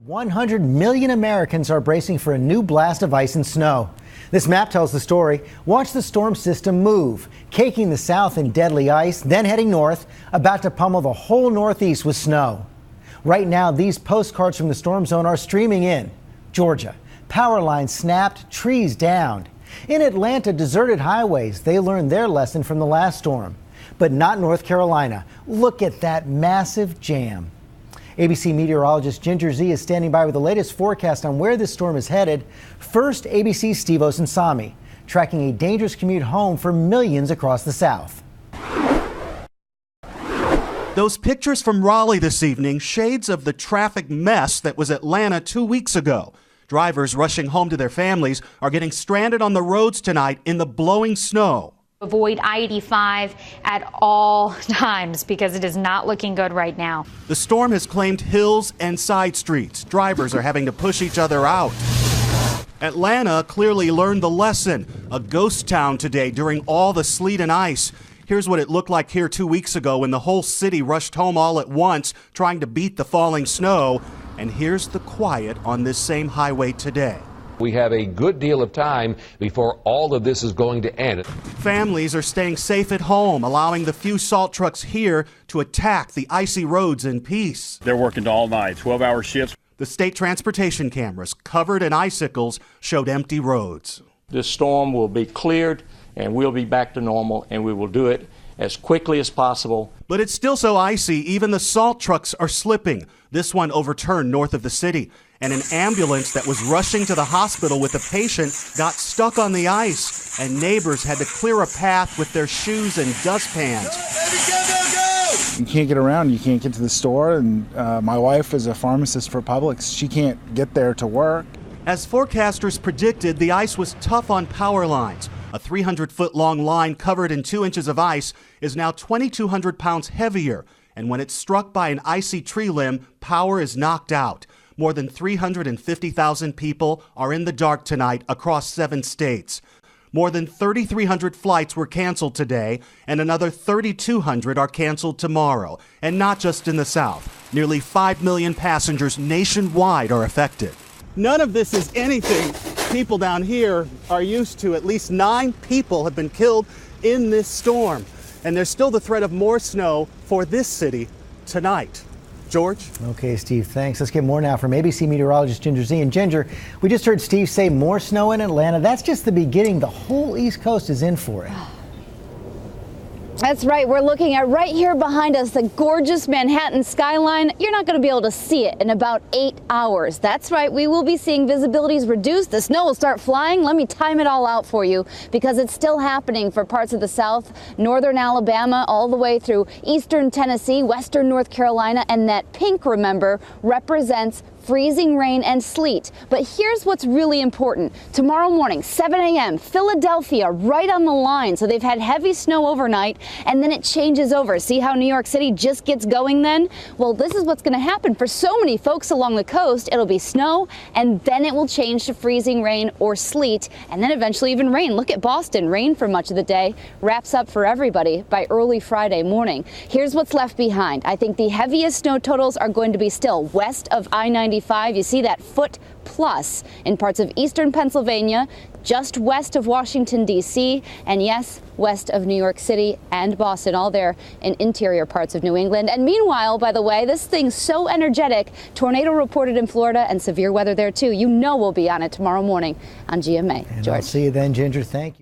100 million Americans are bracing for a new blast of ice and snow. This map tells the story. Watch the storm system move, caking the south in deadly ice, then heading north, about to pummel the whole northeast with snow. Right now, these postcards from the storm zone are streaming in. Georgia, power lines snapped, trees downed. In Atlanta, deserted highways. They learned their lesson from the last storm. But not North Carolina. Look at that massive jam. ABC meteorologist Ginger Z is standing by with the latest forecast on where this storm is headed. First, ABC's Steve Osunsami, tracking a dangerous commute home for millions across the South. Those pictures from Raleigh this evening, shades of the traffic mess that was Atlanta 2 weeks ago. Drivers rushing home to their families are getting stranded on the roads tonight in the blowing snow. Avoid I-85 at all times because it is not looking good right now. The storm has claimed hills and side streets. Drivers are having to push each other out. Atlanta clearly learned the lesson. A ghost town today during all the sleet and ice. Here's what it looked like here 2 weeks ago when the whole city rushed home all at once trying to beat the falling snow. And here's the quiet on this same highway today. We have a good deal of time before all of this is going to end. Families are staying safe at home, allowing the few salt trucks here to attack the icy roads in peace. They're working all night, 12-hour shifts. The state transportation cameras covered in icicles showed empty roads. This storm will be cleared and we'll be back to normal, and we will do it as quickly as possible. But it's still so icy, even the salt trucks are slipping. This one overturned north of the city, and an ambulance that was rushing to the hospital with a patient got stuck on the ice, and neighbors had to clear a path with their shoes and dustpans. You can't get around, you can't get to the store, and my wife is a pharmacist for Publix. She can't get there to work. As forecasters predicted, the ice was tough on power lines. A 300-foot-long line covered in 2 inches of ice is now 2,200 pounds heavier, and when it's struck by an icy tree limb, power is knocked out. More than 350,000 people are in the dark tonight across 7 states. More than 3,300 flights were canceled today, and another 3,200 are canceled tomorrow. And not just in the South. Nearly 5 million passengers nationwide are affected. None of this is anything people down here are used to. At least 9 people have been killed in this storm. And there's still the threat of more snow for this city tonight. George? Okay, Steve, thanks. Let's get more now from ABC meteorologist Ginger Z. And Ginger, we just heard Steve say more snow in Atlanta. That's just the beginning. The whole East Coast is in for it. That's right. We're looking at right here behind us, the gorgeous Manhattan skyline. You're not going to be able to see it in about 8 hours. That's right. We will be seeing visibilities reduced. The snow will start flying. Let me time it all out for you because it's still happening for parts of the South, northern Alabama, all the way through eastern Tennessee, western North Carolina. And that pink, remember, represents freezing rain and sleet. But here's what's really important. Tomorrow morning, 7 a.m., Philadelphia right on the line. So they've had heavy snow overnight and then it changes over. See how New York City just gets going then? Well, this is what's going to happen for so many folks along the coast. It'll be snow and then it will change to freezing rain or sleet and then eventually even rain. Look at Boston. Rain for much of the day wraps up for everybody by early Friday morning. Here's what's left behind. I think the heaviest snow totals are going to be still west of I-95. You see that foot plus in parts of eastern Pennsylvania, just west of Washington, D.C., and yes, west of New York City and Boston, all there in interior parts of New England. And meanwhile, by the way, this thing's so energetic, tornado reported in Florida and severe weather there too. You know we'll be on it tomorrow morning on GMA. And George. I'll see you then, Ginger. Thank you.